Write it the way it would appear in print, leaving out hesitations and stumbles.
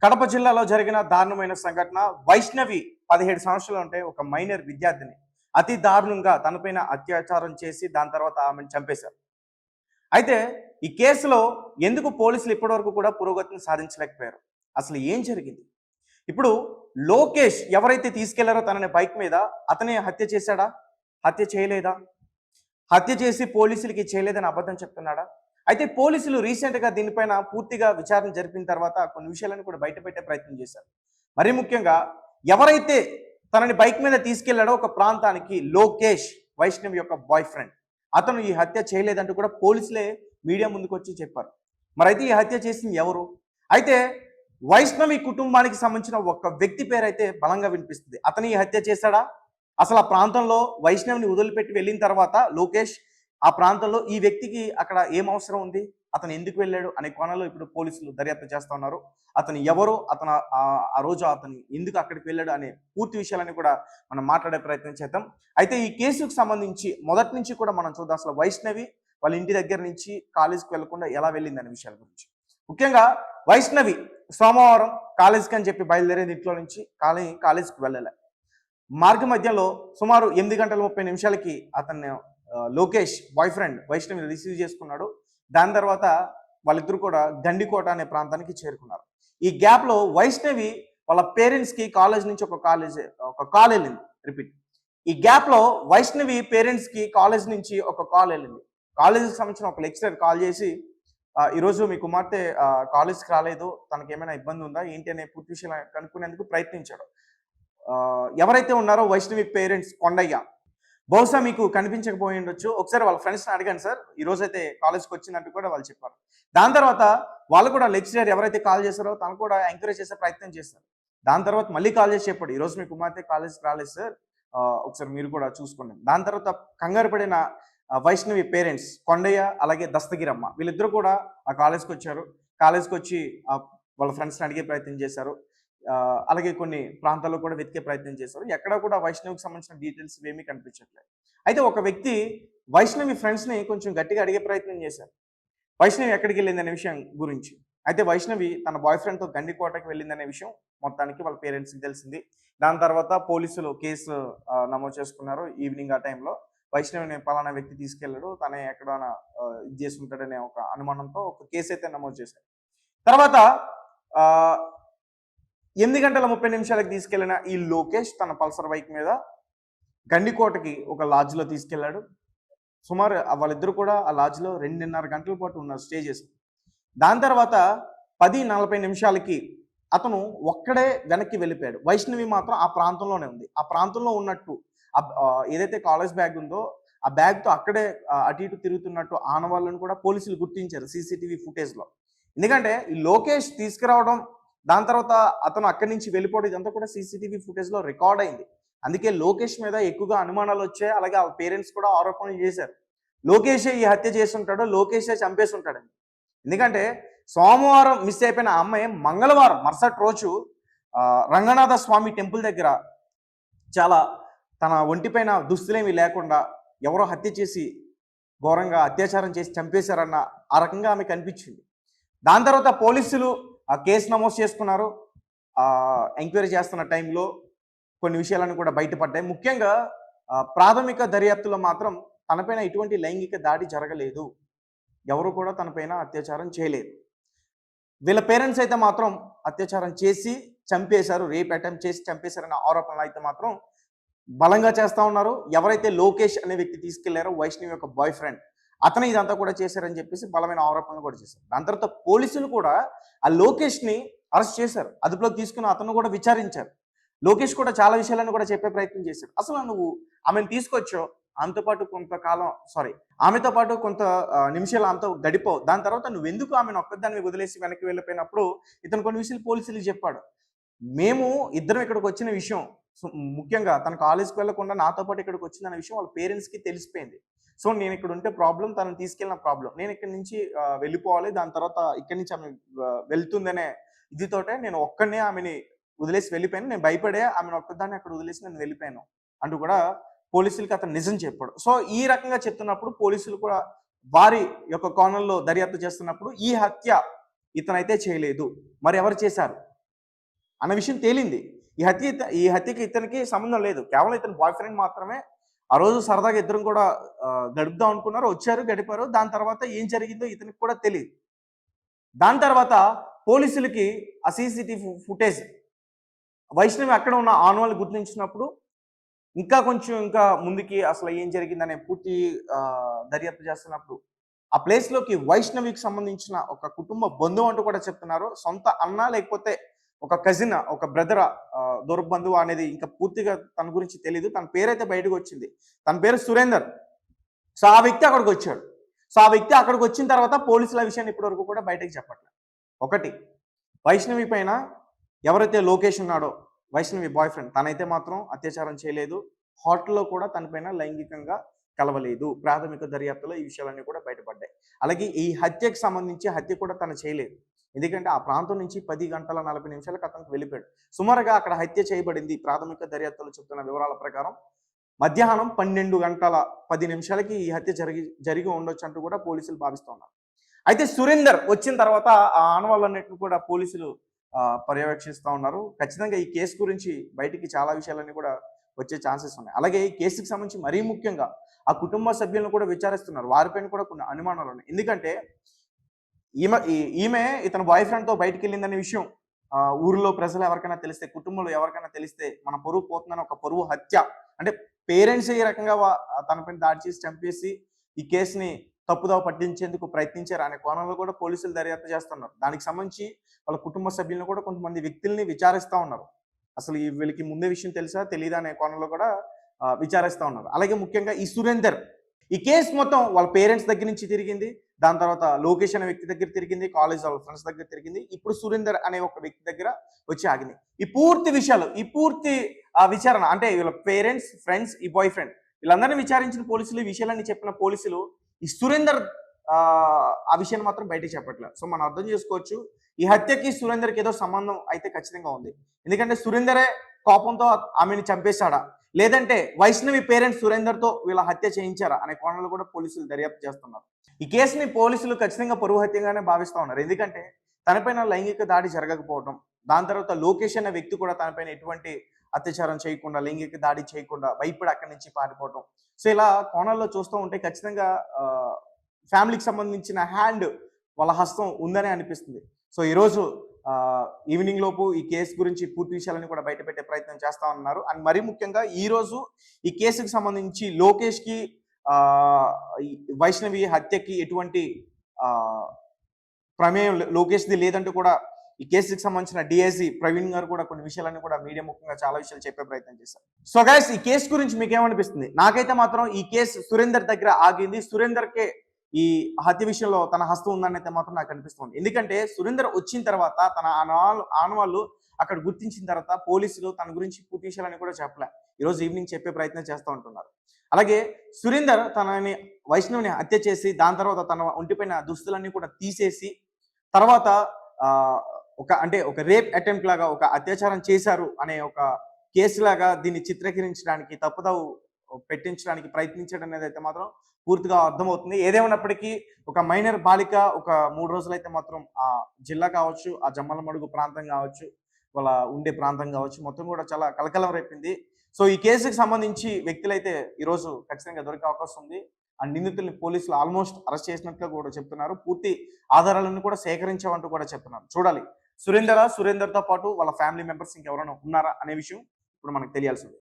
కడప జిల్లాలో జరిగిన దారుణమైన సంఘటన. వైష్ణవి 17 సంవత్సరాలు ఉంటే ఒక మైనర్ విద్యార్థిని అతి దారుణంగా తనపైన అత్యాచారం చేసి దాని తర్వాత ఆమెను చంపేశారు. అయితే ఈ కేసులో ఎందుకు పోలీసులు ఇప్పటివరకు కూడా పురోగతిని సాధించలేకపోయారు? అసలు ఏం జరిగింది? ఇప్పుడు లోకేష్ ఎవరైతే తీసుకెళ్లారో తనని బైక్ మీద, అతనే హత్య చేశాడా? హత్య చేయలేదా? హత్య చేసి పోలీసులకి చేయలేదని అబద్ధం చెప్తున్నాడా? అయితే పోలీసులు రీసెంట్గా దీనిపైన పూర్తిగా విచారణ జరిపిన తర్వాత కొన్ని విషయాలను కూడా బయటపెట్టే ప్రయత్నం చేశారు. మరీ ముఖ్యంగా ఎవరైతే తనని బైక్ మీద తీసుకెళ్లాడో ఒక ప్రాంతానికి, లోకేష్ వైష్ణవి యొక్క బాయ్ ఫ్రెండ్, అతను ఈ హత్య చేయలేదంటూ కూడా పోలీసులే మీడియా ముందుకు వచ్చి చెప్పారు. మరైతే ఈ హత్య చేసింది ఎవరు? అయితే వైష్ణవి కుటుంబానికి సంబంధించిన ఒక వ్యక్తి పేరైతే బలంగా వినిపిస్తుంది. అతను ఈ హత్య చేశాడా? అసలు ఆ ప్రాంతంలో వైష్ణవిని వదిలిపెట్టి వెళ్ళిన తర్వాత లోకేష్ ఆ ప్రాంతంలో ఈ వ్యక్తికి అక్కడ ఏం అవసరం ఉంది, అతను ఎందుకు వెళ్ళాడు అనే కోణంలో ఇప్పుడు పోలీసులు దర్యాప్తు చేస్తూ ఉన్నారు. అతను ఎవరు, అతను ఆ రోజు అతను ఎందుకు అక్కడికి వెళ్ళాడు అనే పూర్తి విషయాలని కూడా మనం మాట్లాడే ప్రయత్నం చేద్దాం. అయితే ఈ కేసుకు సంబంధించి మొదటి నుంచి కూడా మనం చూద్దాం. అసలు వైష్ణవి వాళ్ళ ఇంటి దగ్గర నుంచి కాలేజీకి వెళ్లకుండా ఎలా వెళ్ళింది అనే విషయాల గురించి. ముఖ్యంగా వైష్ణవి సోమవారం కాలేజీకి అని చెప్పి బయలుదేరేది ఇంట్లో నుంచి, కాలేజీకి వెళ్ళలే. మార్గ మధ్యలో సుమారు 8:30 అతన్ని లోకేష్ బాయ్ ఫ్రెండ్ వైష్ణవిని రిసీవ్ చేసుకున్నాడు. దాని తర్వాత వాళ్ళిద్దరు కూడా గండికోట అనే ప్రాంతానికి చేరుకున్నారు. ఈ గ్యాప్ లో వైష్ణవి వాళ్ళ పేరెంట్స్ కి కాలేజ్ నుంచి ఒక కాల్ వెళ్ళింది. రిపీట్, ఈ గ్యాప్ లో వైష్ణవి పేరెంట్స్ కి కాలేజ్ నుంచి ఒక కాల్ వెళ్ళింది. కాలేజీకి సంబంధించిన ఒక లెక్చరర్ కాల్ చేసి, ఈరోజు మీ కుమార్తె కాలేజ్కి రాలేదు, తనకి ఏమైనా ఇబ్బంది ఉందా ఏంటి అనే పూర్తి విషయం కనుక్కునేందుకు ప్రయత్నించాడు. ఎవరైతే ఉన్నారో వైష్ణవి పేరెంట్స్ కొండయ్య, బహుశా మీకు కనిపించకపోయి ఉండొచ్చు, ఒకసారి వాళ్ళ ఫ్రెండ్స్ని అడిగాను సార్, ఈ రోజు అయితే కాలేజ్కి వచ్చిందంటూ కూడా వాళ్ళు చెప్పారు. దాని తర్వాత వాళ్ళు కూడా లెక్చరర్ ఎవరైతే కాల్ చేశారో తను కూడా ఎంకరేజ్ చేసే ప్రయత్నం చేస్తారు. దాని తర్వాత మళ్ళీ కాల్ చేసి చెప్పాడు, ఈరోజు మీ కుమార్తె కాలేజ్కి రాలేదు సార్, ఒకసారి మీరు కూడా చూసుకోండి. దాని తర్వాత కంగారు పడిన వైష్ణవి పేరెంట్స్ కొండయ్య అలాగే దస్తగిరమ్మ వీళ్ళిద్దరూ కూడా ఆ కాలేజ్కి వచ్చారు. కాలేజ్కి వచ్చి వాళ్ళ ఫ్రెండ్స్ని అడిగే ప్రయత్నం చేశారు. అలాగే కొన్ని ప్రాంతాల్లో కూడా వెతికే ప్రయత్నం చేశారు. ఎక్కడ కూడా వైష్ణవికి సంబంధించిన డీటెయిల్స్ ఏమీ కనిపించట్లేదు. అయితే ఒక వ్యక్తి వైష్ణవి ఫ్రెండ్స్ని కొంచెం గట్టిగా అడిగే ప్రయత్నం చేశారు, వైష్ణవి ఎక్కడికి వెళ్ళింది అనే విషయం గురించి. అయితే వైష్ణవి తన బాయ్ ఫ్రెండ్తో గండికోటకి వెళ్ళిందనే విషయం మొత్తానికి వాళ్ళ పేరెంట్స్కి తెలిసింది. దాని తర్వాత పోలీసులు కేసు నమోదు చేసుకున్నారు. ఈవినింగ్ ఆ టైంలో వైష్ణవిని పలానా వ్యక్తి తీసుకెళ్లాడు, తనే ఎక్కడైనా ఇది చేసి ఉంటాడనే ఒక అనుమానంతో ఒక కేసు అయితే నమోదు చేశారు. తర్వాత 8:30 తీసుకెళ్లిన ఈ లోకేష్ తన పల్సర్ బైక్ మీద గండికోటకి ఒక లాడ్జ్లో తీసుకెళ్లాడు. సుమారు వాళ్ళిద్దరు కూడా ఆ లాడ్జ్లో 2.5 గంటల పాటు ఉన్నారు, స్టే చేశారు. దాని తర్వాత 10:40 అతను ఒక్కడే వెనక్కి వెళ్ళిపోయాడు. వైష్ణవి మాత్రం ఆ ప్రాంతంలోనే ఉంది. ఆ ప్రాంతంలో ఉన్నట్టు ఏదైతే కాలేజ్ బ్యాగ్ ఉందో ఆ బ్యాగ్తో అక్కడే అటు ఇటు తిరుగుతున్నట్టు ఆనవాళ్ళను కూడా పోలీసులు గుర్తించారు సీసీటీవీ ఫుటేజ్లో. ఎందుకంటే ఈ లోకేష్ తీసుకురావడం, దాని తర్వాత అతను అక్కడి నుంచి వెళ్ళిపోవడం, ఇదంతా కూడా సీసీటీవీ ఫుటేజ్లో రికార్డ్ అయింది. అందుకే లోకేష్ మీద ఎక్కువగా అనుమానాలు వచ్చాయి. అలాగే ఆ పేరెంట్స్ కూడా ఆరోపణలు చేశారు, లోకేషే ఈ హత్య చేసి ఉంటాడు, లోకేషే చంపేసి ఉంటాడని. ఎందుకంటే సోమవారం మిస్ అయిపోయిన ఆ అమ్మాయి మంగళవారం మరుసటి రోజు రంగనాథ స్వామి టెంపుల్ దగ్గర చాలా తన ఒంటిపైన దుస్తులేమీ లేకుండా ఎవరో హత్య చేసి ఘోరంగా అత్యాచారం చేసి చంపేశారన్న ఆ రకంగా ఆమె కనిపించింది. దాని తర్వాత పోలీసులు ఆ కేసు నమోదు చేసుకున్నారు. ఎంక్వైరీ చేస్తున్న టైంలో కొన్ని విషయాలను కూడా బయటపడ్డాయి. ముఖ్యంగా ప్రాథమిక దర్యాప్తులో మాత్రం తనపైన ఎటువంటి లైంగిక దాడి జరగలేదు, ఎవరు కూడా తనపైన అత్యాచారం చేయలేదు. వీళ్ళ పేరెంట్స్ అయితే మాత్రం అత్యాచారం చేసి చంపేశారు, రేప్ అటెంప్ట్ చేసి చంపేశారన్న ఆరోపణలు అయితే మాత్రం బలంగా చేస్తూ ఉన్నారు. ఎవరైతే లోకేష్ అనే వ్యక్తి తీసుకెళ్లారో వైష్ణవి యొక్క బాయ్ ఫ్రెండ్, అతను ఇదంతా కూడా చేశారని చెప్పేసి బలమైన ఆరోపణలు కూడా చేశారు. దాని తర్వాత పోలీసులు కూడా ఆ లోకేష్ని అరెస్ట్ చేశారు, అదుపులోకి తీసుకుని అతను కూడా విచారించారు. లోకేష్ కూడా చాలా విషయాలను కూడా చెప్పే ప్రయత్నం చేశారు. అసలు నువ్వు ఆమెను తీసుకొచ్చో, ఆమెతో పాటు ఆమెతో పాటు కొంత నిమిషాలు ఆమెతో గడిపావు, దాని తర్వాత నువ్వు ఎందుకు ఆమెను ఒక్కదాన్ని వదిలేసి వెనక్కి వెళ్ళిపోయినప్పుడు ఇతను కొన్ని విషయాలు పోలీసులకు చెప్పాడు. మేము ఇద్దరం ఇక్కడికి వచ్చిన విషయం, ముఖ్యంగా తన కాలేజ్కి వెళ్లకుండా నాతో పాటు ఇక్కడికి వచ్చిందనే విషయం వాళ్ళ పేరెంట్స్కి తెలిసిపోయింది. సో నేను ఇక్కడ ఉంటే ప్రాబ్లం, తనను తీసుకెళ్ళిన ప్రాబ్లం, నేను ఇక్కడి నుంచి వెళ్ళిపోవాలి, దాని తర్వాత ఇక్కడి నుంచి ఆమె వెళ్తుందనే ఇదితోటే నేను ఒక్కడనే ఆమెని వదిలేసి వెళ్ళిపోయాను, నేను భయపడే ఆమెను ఒక్కదాన్ని అక్కడ వదిలేసి నేను వెళ్ళిపోయాను అంటూ కూడా పోలీసులకి అతను నిజం చెప్పాడు. సో ఈ రకంగా చెప్తున్నప్పుడు పోలీసులు కూడా వారి యొక్క కోణంలో దర్యాప్తు చేస్తున్నప్పుడు ఈ హత్య ఇతనైతే చేయలేదు, మరి ఎవరు చేశారు, అన్న విషయం తేలింది. ఈ హత్యకి ఇతనికి సంబంధం లేదు. కేవలం ఇతని బాయ్ ఫ్రెండ్ మాత్రమే. ఆ రోజు సరదాగా ఇద్దరం కూడా గడుపుదాం అనుకున్నారు. వచ్చారు, గడిపారు. దాని తర్వాత ఏం జరిగిందో ఇతనికి కూడా తెలీదు. దాని తర్వాత పోలీసులకి ఆ సీసీటీవీ ఫుటేజ్ వైష్ణవి అక్కడ ఉన్న ఆనవాళ్ళు గుర్తించినప్పుడు ఇంకా ముందుకి అసలు ఏం జరిగిందనే పూర్తి దర్యాప్తు చేస్తున్నప్పుడు ఆ ప్లేస్‌లోకి వైష్ణవికి సంబంధించిన ఒక కుటుంబ బంధువు అంటూ కూడా చెప్తున్నారు. సొంత అన్న లేకపోతే ఒక కజిన్, ఒక బ్రదరా, దూరపు బంధువా అనేది ఇంకా పూర్తిగా తన గురించి తెలీదు. తన పేరైతే బయటకొచ్చింది. తన పేరు సురేందర్. సో, ఆ వ్యక్తి అక్కడికొచ్చాడు. సో, ఆ వ్యక్తి అక్కడికొచ్చిన తర్వాత పోలీసులు ఆ విషయాన్ని ఇప్పటి వరకు కూడా బయటకి చెప్పట్లేదు. ఒకటి, వైష్ణవి పైన ఎవరైతే లోకేష్ ఉన్నాడో, వైష్ణవి బాయ్ ఫ్రెండ్, తనైతే మాత్రం అత్యాచారం చేయలేదు. హోటల్‌లో కూడా తన పైన లైంగికంగా కలవలేదు. ప్రాథమిక దర్యాప్తులో ఈ విషయాలన్నీ కూడా బయటపడ్డాయి. అలాగే ఈ హత్యకు సంబంధించి హత్య కూడా తను చేయలేదు. ఎందుకంటే ఆ ప్రాంతం నుంచి 10 గంటల 40 నిమిషాలకు అతనికి వెళ్ళిపోయాడు. సుమారుగా అక్కడ హత్య చేయబడింది ప్రాథమిక దర్యాప్తులో చెప్తున్న వివరాల ప్రకారం మధ్యాహ్నం 12 గంటల 10 నిమిషాలకి ఈ హత్య జరిగి ఉండొచ్చు అంటూ కూడా పోలీసులు భావిస్తూ ఉన్నారు. అయితే సురేందర్ వచ్చిన తర్వాత ఆ ఆనవాళ్ళన్నిటిని కూడా పోలీసులు పర్యవేక్షిస్తూ ఉన్నారు. ఖచ్చితంగా ఈ కేసు గురించి బయటికి చాలా విషయాలన్నీ కూడా వచ్చే ఛాన్సెస్ ఉన్నాయి. అలాగే ఈ కేసుకి సంబంధించి మరీ ముఖ్యంగా ఆ కుటుంబ సభ్యులను కూడా విచారిస్తున్నారు. వారిపైన కూడా కొన్ని అనుమానాలు ఉన్నాయి. ఎందుకంటే ఈమె ఇతని బాయ్ ఫ్రెండ్‌తో బయటికెళ్ళిందనే విషయం ఊరిలో ప్రజలు ఎవరికైనా తెలిస్తే, కుటుంబంలో ఎవరికైనా తెలిస్తే మన పరువు పోతుందని ఒక పరువు హత్య. అంటే పేరెంట్స్ ఈ రకంగా తనపైన దాడి చేసి చంపేసి ఈ కేసుని తప్పుదోవ పట్టించేందుకు ప్రయత్నించారు అనే కోణంలో కూడా పోలీసులు దర్యాప్తు చేస్తున్నారు. దానికి సంబంధించి వాళ్ళ కుటుంబ సభ్యులను కూడా కొంతమంది వ్యక్తుల్ని విచారిస్తా ఉన్నారు. అసలు వీళ్ళకి ముందే విషయం తెలుసా, తెలీదా అనే కోణంలో కూడా విచారిస్తా ఉన్నారు. అలాగే ముఖ్యంగా ఈ సురేందర్, ఈ కేసు మొత్తం వాళ్ళ పేరెంట్స్ దగ్గర నుంచి తిరిగింది. దాని తర్వాత లోకేష్ అనే వ్యక్తి దగ్గర తిరిగింది. కాలేజ్ వాళ్ళ ఫ్రెండ్స్ దగ్గర తిరిగింది. ఇప్పుడు సురేందర్ అనే ఒక వ్యక్తి దగ్గర వచ్చి ఆగింది. ఈ పూర్తి విషయాలు, ఈ పూర్తి విచారణ అంటే వీళ్ళ పేరెంట్స్, ఫ్రెండ్స్, ఈ బాయ్ ఫ్రెండ్ వీళ్ళందరినీ విచారించిన పోలీసులు, ఈ విషయాలన్నీ చెప్పిన పోలీసులు ఈ సురేందర్ ఆ విషయాన్ని మాత్రం బయటకు చెప్పట్లేదు. సో, మనం అర్థం చేసుకోవచ్చు ఈ హత్యకి సురేందర్కి ఏదో సంబంధం అయితే ఖచ్చితంగా ఉంది. ఎందుకంటే సురేందరే కోపంతో ఆమెను చంపేశాడా, లేదంటే వైష్ణవి పేరెంట్స్ సురేందర్‌తో వీళ్ళ హత్య చేయించారా అనే కోణంలో కూడా పోలీసులు దర్యాప్తు చేస్తున్నారు. ఈ కేసుని పోలీసులు ఖచ్చితంగా పరువు హత్యగానే భావిస్తా ఉన్నారు. ఎందుకంటే తనపైన లైంగిక దాడి జరగకపోవడం, దాని తర్వాత లోకేష్ అనే వ్యక్తి కూడా తనపైన ఎటువంటి అత్యాచారం చేయకుండా, లైంగిక దాడి చేయకుండా భయపడి అక్కడి నుంచి పారిపోవడం. సో, ఇలా కోణాల్లో చూస్తూ ఉంటే ఖచ్చితంగా ఫ్యామిలీకి సంబంధించిన హ్యాండ్, వాళ్ళ హస్తం ఉందనే అనిపిస్తుంది. సో, ఈరోజు ఈవినింగ్ లోపు ఈ కేసు గురించి పూర్తి విషయాలను కూడా బయటపెట్టే ప్రయత్నం చేస్తా ఉన్నారు. అండ్ మరీ ముఖ్యంగా ఈరోజు ఈ కేసుకి సంబంధించి లోకేష్‌కి వైష్ణవి హత్యకి ఎటువంటి ప్రమేయం లోకేష్‌ది లేదంటూ కూడా ఈ కేసుకి సంబంధించిన డీఐజీ ప్రవీణ్ గారు కూడా కొన్ని విషయాలన్నీ కూడా మీడియా ముఖ్యంగా చాలా విషయాలు చెప్పే ప్రయత్నం చేశారు. సో గైస్, ఈ కేసు గురించి మీకేమనిపిస్తుంది? నాకైతే మాత్రం ఈ కేసు సురేందర్ దగ్గర ఆగింది. సురేందర్‌కే ఈ హత్య విషయంలో తన హస్తం ఉందని అయితే మాత్రం నాకు అనిపిస్తుంది. ఎందుకంటే సురేందర్ వచ్చిన తర్వాత తన ఆనవాళ్ళు అక్కడ గుర్తించిన తర్వాత పోలీసులు తన గురించి పూర్తి విషయాలని కూడా చెప్పలే. ఈరోజు ఈవినింగ్ చెప్పే ప్రయత్నం చేస్తూ ఉంటున్నారు. అలాగే సురేందర్ తనని వైష్ణవిని హత్య చేసి దాని తర్వాత తన ఒంటిపైన దుస్తులన్నీ కూడా తీసేసి తర్వాత ఒక రేప్ అటెంప్ట్ లాగా, ఒక అత్యాచారం చేశారు అనే ఒక కేసు లాగా దీన్ని చిత్రీకరించడానికి, తప్పుదోవ పెట్టించడానికి ప్రయత్నించడం అనేది అయితే మాత్రం పూర్తిగా అర్థమవుతుంది. ఏదేమైనప్పటికీ ఒక మైనర్ బాలిక ఒక 3 రోజులైతే మాత్రం ఆ జిల్లా కావచ్చు, ఆ జమ్మలమడుగు ప్రాంతం కావచ్చు, వాళ్ళ ఉండే ప్రాంతం కావచ్చు, మొత్తం కూడా చాలా కలకలం రేపింది. సో, ఈ కేసుకి సంబంధించి వ్యక్తులైతే ఈరోజు ఖచ్చితంగా దొరికే అవకాశం ఉంది. ఆ నిందితుల్ని పోలీసులు ఆల్మోస్ట్ అరెస్ట్ చేసినట్లుగా కూడా చెప్తున్నారు. పూర్తి ఆధారాలను కూడా సేకరించామంటూ కూడా చెప్తున్నారు. చూడాలి సురేందర్‌తో పాటు వాళ్ళ ఫ్యామిలీ మెంబర్స్ ఇంకెవరైనా ఉన్నారా అనే విషయం ఇప్పుడు మనకు తెలియాల్సింది.